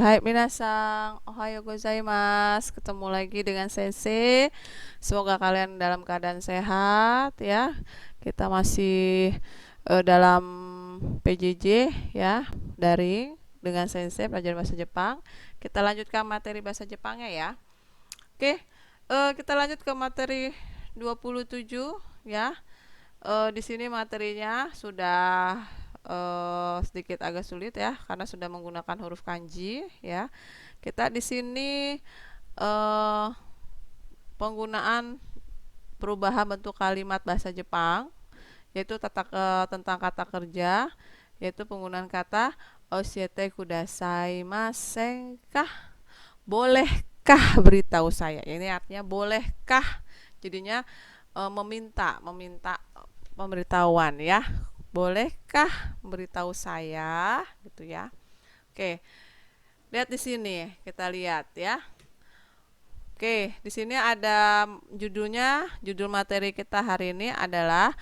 Hai minasang, ohayo gozaimasu. Ketemu lagi dengan Sensei. Semoga kalian dalam keadaan sehat ya. Kita masih dalam PJJ ya, daring dengan Sensei pelajaran bahasa Jepang. Kita lanjutkan materi bahasa Jepangnya ya. Oke, kita lanjut ke materi 27 ya. Di sini materinya sudah sedikit agak sulit ya karena sudah menggunakan huruf kanji ya. Kita di sini penggunaan perubahan bentuk kalimat bahasa Jepang yaitu tentang kata kerja, yaitu penggunaan kata oshiete kudasai masen kah? Bolehkah beritahu saya? Ini artinya bolehkah? Jadinya meminta pemberitahuan ya. Bolehkah memberitahu saya gitu ya. Oke. Lihat di sini, kita lihat ya. Oke, di sini ada judul materi kita hari ini adalah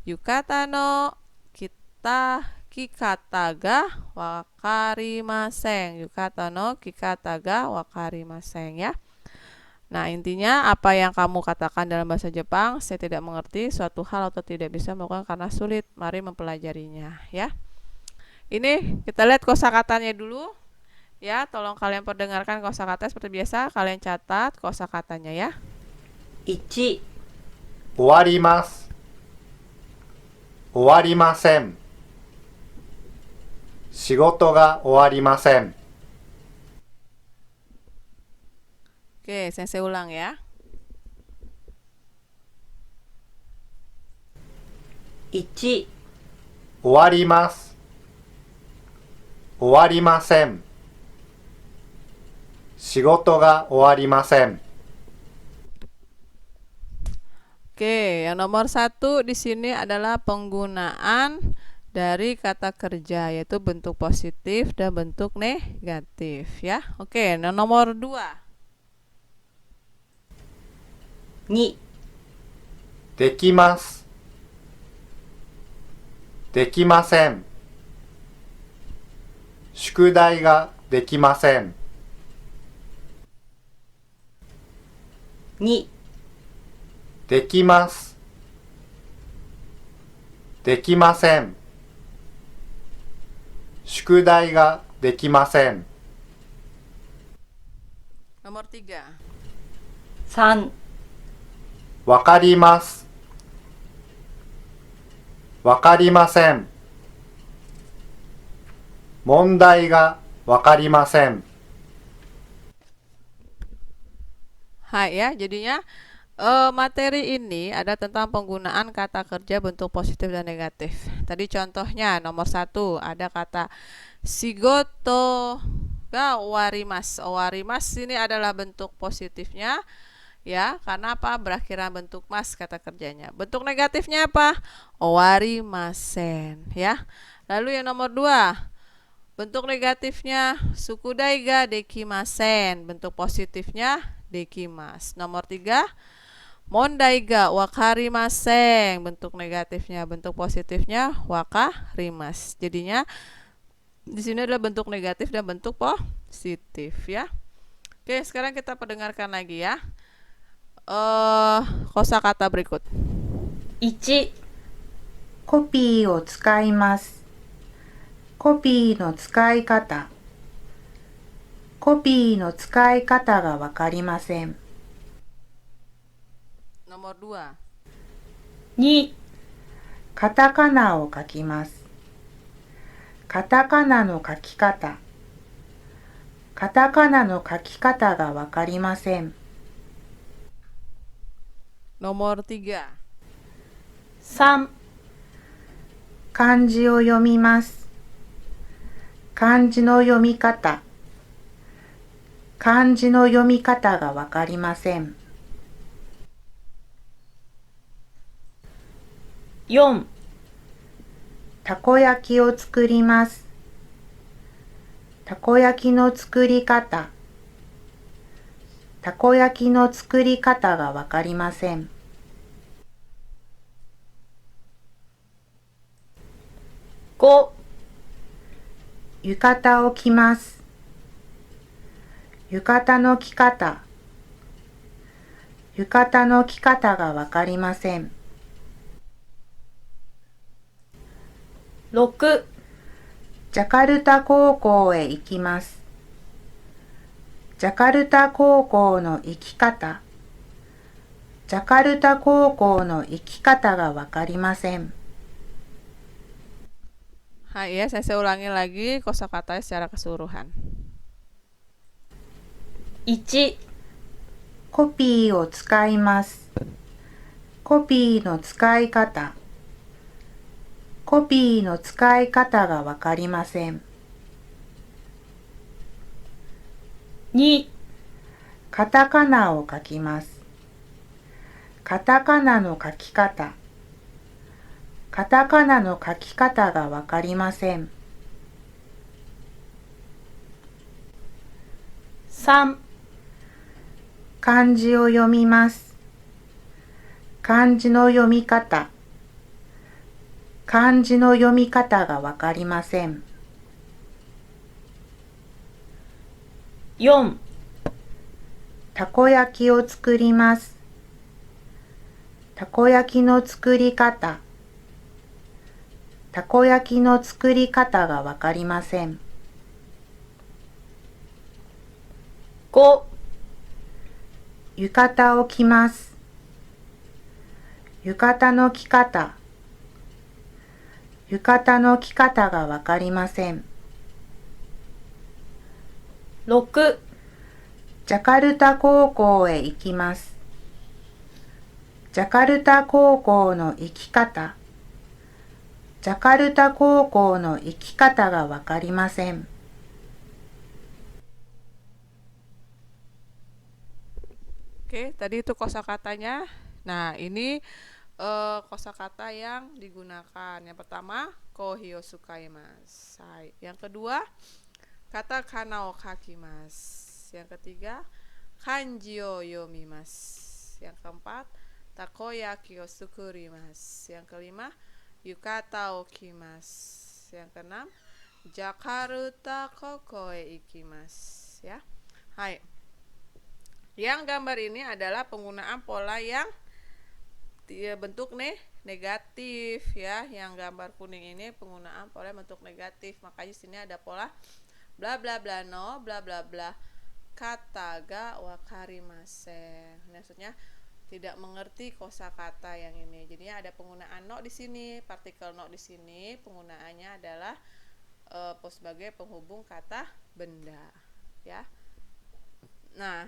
Yukata no kita kikata ga wakarimasen. Yukata no kikata ga wakarimasen ya. Nah, intinya apa yang kamu katakan dalam bahasa Jepang, saya tidak mengerti suatu hal atau tidak bisa melakukan karena sulit. Mari mempelajarinya ya. Ini kita lihat kosakatanya dulu. Ya, tolong kalian perdengarkan kosakata seperti biasa, kalian catat kosakatanya ya. 1、終わります。終わりません。仕事が終わりません。Oke, saya ulang ya. 1、終わります。終わりません。仕事が終わりません。Oke, yang nomor 1 di sini adalah penggunaan dari kata kerja, yaitu bentuk positif dan bentuk negatif ya. Oke, yang nomor 2. 2、できます。できません。宿題ができません。2、できます。できません。宿題ができません。Nomor 3. 3、わかります。わかりません。問題がわかりません。Hai ya, jadinya materi ini ada tentang penggunaan kata kerja bentuk positif dan negatif. Tadi contohnya nomor 1 ada kata shigoto ga owarimasu. Owarimasu ini adalah bentuk positifnya ya, karena apa? Berakhiran bentuk mas kata kerjanya. Bentuk negatifnya apa? Owarimasen ya. Lalu yang nomor 2, bentuk negatifnya sukudai ga dekimasen. Bentuk positifnya dekimas. Nomor 3, mondai ga wakarimasen. Bentuk negatifnya, bentuk positifnya wakarimas. Jadinya di sini adalah bentuk negatif dan bentuk positif ya. Oke, sekarang kita perdengarkan lagi ya. Kosakata berikut. 1、コピーを使います。コピーの使い方。コピーの使い方がわかりません。 Nomor 2. 2、カタカナを書きます。カタカナの書き方。カタカナの書き方がわかりません。 Nomor 3. 3、漢字を読みます。漢字の読み方。漢字の読み方がわかりません。 4、たこ焼きを作ります。たこ焼きの作り方。たこ焼きの作り方がわかりません。 5、浴衣を着ます。浴衣の着方。浴衣の着方がわかりません。6、ジャカルタ高校へ行きます。ジャカルタ高校の行き方。ジャカルタ高校の行き方がわかりません。Hai ya, saya ulangi lagi kosakatanya secara keseluruhan. 1、コピーを使います。コピーの使い方。コピーの使い方がわかりません。2、カタカナを書きます。カタカナの書き方。カタカナの書き方がわかりません。3、漢字を読みます。漢字の読み方。漢字の読み方がわかりません。4、たこ焼きを作ります。たこ焼きの作り方。たこ焼きの作り方がわかりません。5、浴衣を着ます。浴衣の着方。浴衣の着方がわかりません。6、ジャカルタ高校へ行きます。ジャカルタ高校の行き方。ジャカルタ高校の行き方がわかりません。Oke, tadi itu kosakatanya. Nah, ini kosakata yang digunakan. Yang pertama, kohiyosukaimasu. Yang kedua, kata kanao kakimasu. Yang ketiga, kanji o yomimasu. Yang keempat, takoyaki o sukurimasu. Yang kelima, yukata o kimasu. Yang keenam, Jakarta koko e ikimasu. Ya. Hai. Yang gambar ini adalah penggunaan pola yang bentuk negatif ya. Yang gambar kuning ini penggunaan pola bentuk negatif. Makanya di sini ada pola bla bla bla no bla bla bla kata ga wakarimasen. Maksudnya tidak mengerti kosakata yang ini. Jadinya ada penggunaan no di sini, partikel no di sini. Penggunaannya adalah sebagai penghubung kata benda ya. Nah,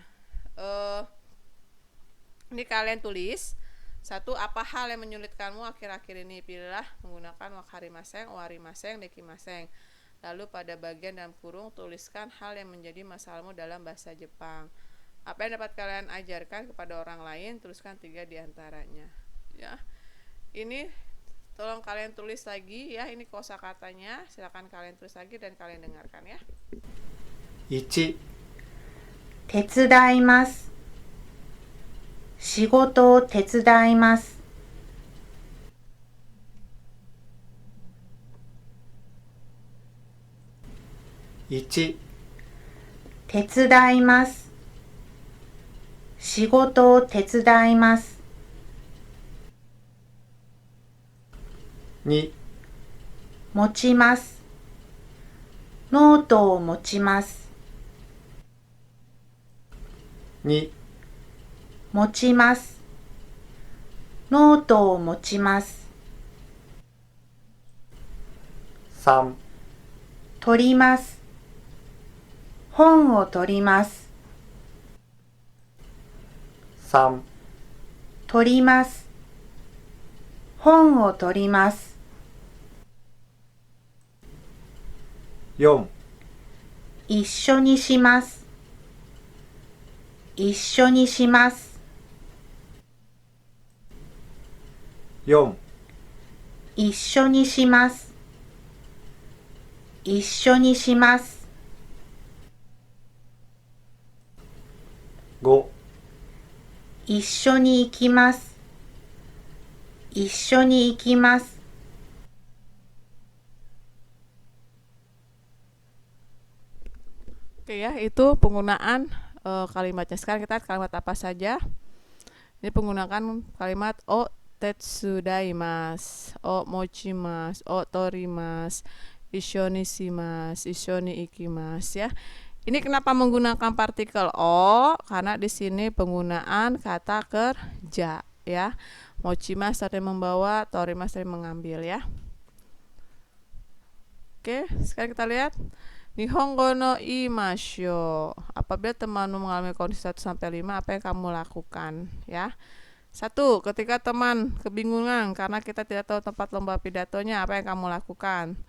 ini kalian tulis. Satu, apa hal yang menyulitkanmu akhir-akhir ini? Pilihlah menggunakan wakarimaseng, warimaseng, dekimaseng. Lalu pada bagian dalam kurung tuliskan hal yang menjadi masalahmu dalam bahasa Jepang. Apa yang dapat kalian ajarkan kepada orang lain? Tuliskan 3 diantaranya. Ya, ini tolong kalian tulis lagi ya. Ini kosakatanya. Silakan kalian tulis lagi dan kalian dengarkan ya. 1、手伝います。仕事を手伝います。1、手伝います。仕事を手伝います。2、持ちます。ノートを持ちます。2、持ちます。ノートを持ちます。3、取ります。本を取ります。3、取ります。本を取ります。4、一緒にします。一緒にします。4、一緒にします。一緒にします。5、一緒に行きます。一緒に行きます。Oke, Oke ya, itu penggunaan kalimatnya. Sekarang kita lihat kalimat apa saja. Ini penggunaan kalimat o tetsudaimasu, o mochimasu, o torimasu, isho ni shimasu, isho ni ikimasu ya. Ini kenapa menggunakan partikel o? Karena di sini penggunaan kata kerja ya. Mochimasu artinya membawa, torimasu artinya mengambil ya. Oke, sekarang kita lihat Nihongo no imasho. Apabila temanmu mengalami kondisi 1 sampai 5, apa yang kamu lakukan ya? 1. Ketika teman kebingungan karena kita tidak tahu tempat lomba pidatonya, apa yang kamu lakukan?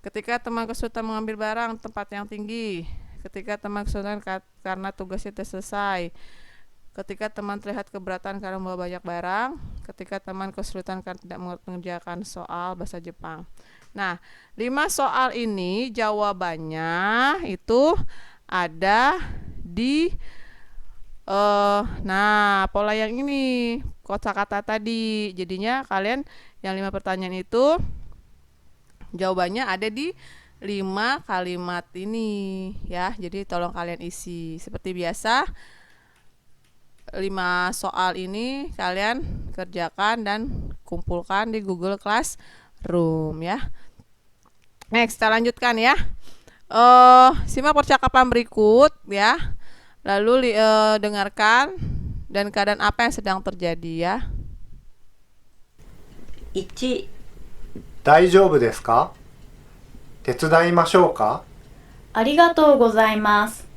Ketika teman kesulitan mengambil barang tempat yang tinggi. Ketika teman kesulitan karena tugasnya tidak selesai. Ketika teman terlihat keberatan karena membawa banyak barang. Ketika teman kesulitan karena tidak mengerjakan soal bahasa Jepang. Nah, 5 soal ini jawabannya itu ada di pola yang ini, kosakata tadi. Jadinya kalian yang 5 pertanyaan itu jawabannya ada di 5 kalimat ini ya. Jadi tolong kalian isi seperti biasa. 5 soal ini kalian kerjakan dan kumpulkan di Google Classroom ya. Next, kita lanjutkan ya. Simak percakapan berikut ya. Lalu dengarkan dan keadaan apa yang sedang terjadi ya. 1、大丈夫ですか？手伝いましょうか？ありがとうございます。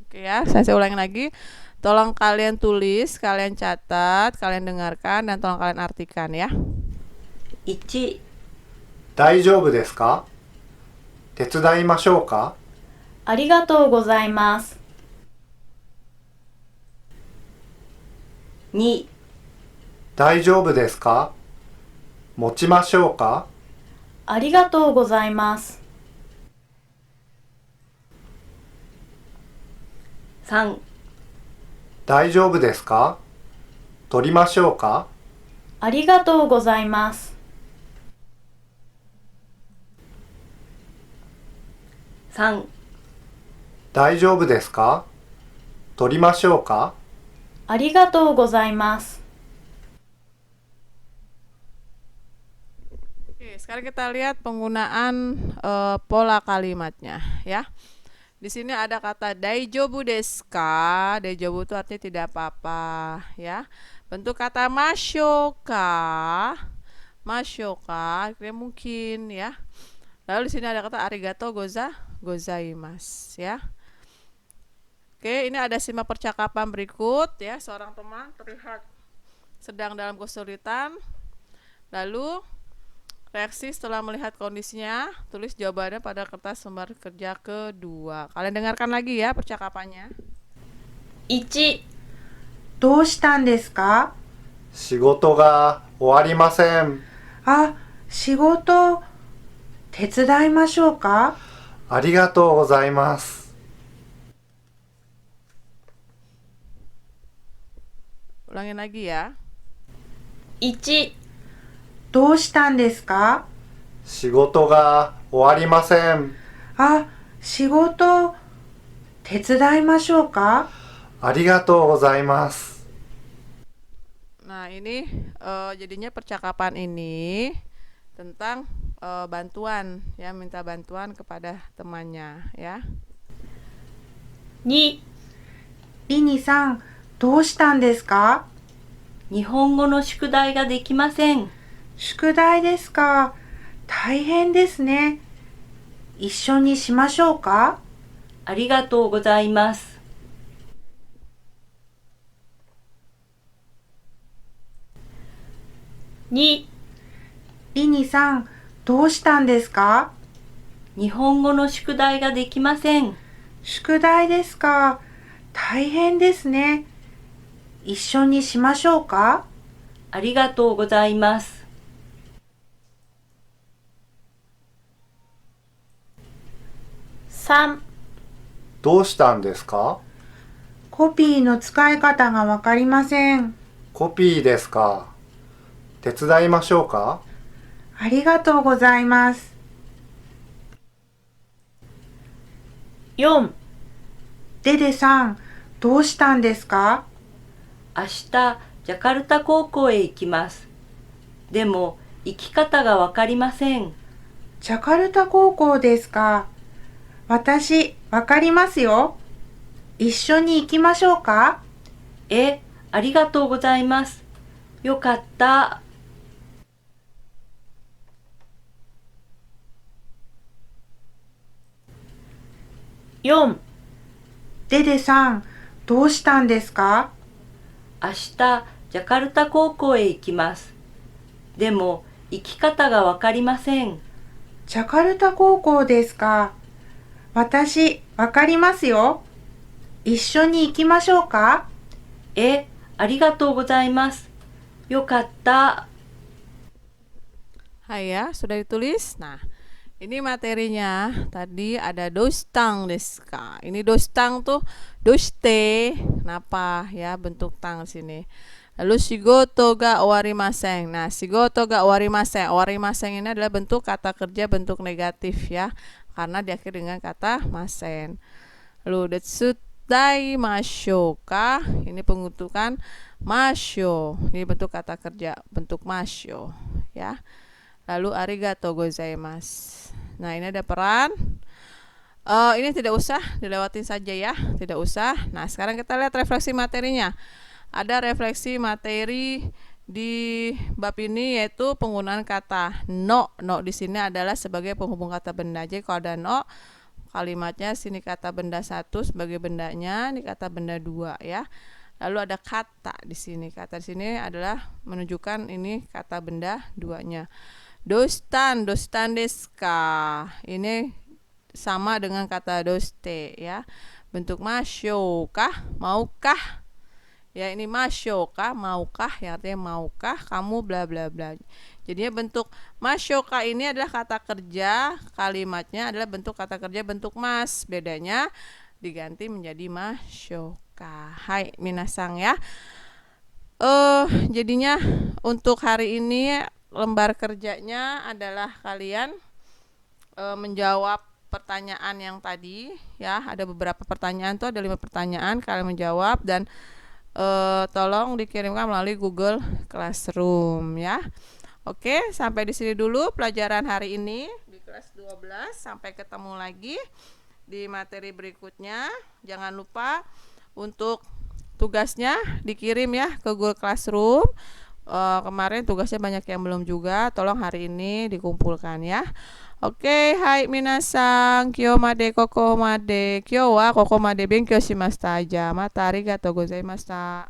Oke ya, saya ulangi lagi. Tolong kalian tulis, kalian catat, kalian dengarkan, dan tolong kalian artikan ya. 1、大丈夫ですか？手伝いましょうか？ありがとうございます。2、大丈夫ですか？持ちましょうか？ありがとうございます。3、大丈夫ですか？取りましょうか？ありがとうございます。3、大丈夫ですか？取りましょうか？ありがとうございます。 Oke, sekarang kita lihat penggunaan pola kalimatnya ya. Di sini ada kata daijoubu desu ka. Daijoubu itu artinya tidak apa-apa ya. Bentuk kata mashoka. Mashoka artinya mungkin ya. Lalu di sini ada kata arigatou gozaimasu ya. Oke, ini ada simak percakapan berikut ya. Seorang teman terlihat sedang dalam kesulitan. Lalu reaksi setelah melihat kondisinya, tulis jawabannya pada kertas lembar kerja kedua. Kalian dengarkan lagi ya percakapannya. 1、どうしたんですか？仕事が終わりません。あ、仕事、手伝いましょうか？ありがとうございます。Ulangin lagi ya. 1、どうしたんですか？仕事が終わりません。あ、仕事、手伝いましょうか？ありがとうございます。 Nah, ini jadinya percakapan ini tentang bantuan ya, minta bantuan kepada temannya ya. 2、リニさん、どうしたんですか？日本語の宿題ができません。宿題ですか？大変ですね。一緒にしましょうか？ありがとうございます。2、リニさん、どうしたんですか？日本語の宿題ができません。宿題ですか？大変ですね。一緒にしましょうか？ありがとうございます。3、どうしたんですか？コピーの使い方がわかりません。コピーですか。手伝いましょうか？ありがとうございます。4.デデさん、どうしたんですか？明日、ジャカルタ高校へ行きます。でも、行き方がわかりません。ジャカルタ高校ですか。私、わかりますよ。一緒に行きましょうか？ありがとうございます。よかった。4. デデさん、どうしたんですか？明日、ジャカルタ高校へ行きます。でも、行き方がわかりません。ジャカルタ高校ですか。私、わかりますよ。一緒に行きましょうか？ありがとうございます。よかった。Hai ya, sudah ditulis. Nah, ini materinya. Tadi ada dostang desu ka. Ini dostang tuh doste. Kenapa ya bentuk tang sini. Lalu shigoto ga owarimasen. Nah, shigoto ga owarimasen. Owarimasen ini adalah bentuk kata kerja bentuk negatif ya. Karena diakhiri dengan kata masen. Lalu detsudai masyo ka. Ini pengutukan masyo. Ini bentuk kata kerja bentuk masyo ya. Lalu arigato gozaimasu. Nah, ini ada peran. Ini tidak usah dilewatin saja ya, tidak usah. Nah, sekarang kita lihat refleksi materinya. Ada refleksi materi di bab ini yaitu penggunaan kata no. No di sini adalah sebagai penghubung kata benda. Jadi kalau ada no, kalimatnya sini kata benda satu sebagai bendanya, ini kata benda dua ya. Lalu ada kata di sini. Kata di sini adalah menunjukkan ini kata benda duanya. Dostan desu ka. Ini sama dengan kata doste ya. Bentuk masyo kah, maukah? Ya, ini masyo kah, maukah? Ya, artinya maukah kamu bla bla bla. Jadinya bentuk masyo ka ini adalah kata kerja, kalimatnya adalah bentuk kata kerja bentuk mas. Bedanya diganti menjadi masyo ka. Hai minasang ya. Jadinya untuk hari ini lembar kerjanya adalah kalian menjawab pertanyaan yang tadi ya. Ada beberapa pertanyaan tuh, ada 5 pertanyaan, kalian menjawab dan tolong dikirimkan melalui Google Classroom ya. Oke, sampai di sini dulu pelajaran hari ini di kelas 12. Sampai ketemu lagi di materi berikutnya. Jangan lupa untuk tugasnya dikirim ya ke Google Classroom. Kemarin tugasnya banyak yang belum juga, tolong hari ini dikumpulkan ya. Oke, hai minasang, kyo made koko made, kyo wa koko made benkyou shimashita. Mata arigatou gozaimashita.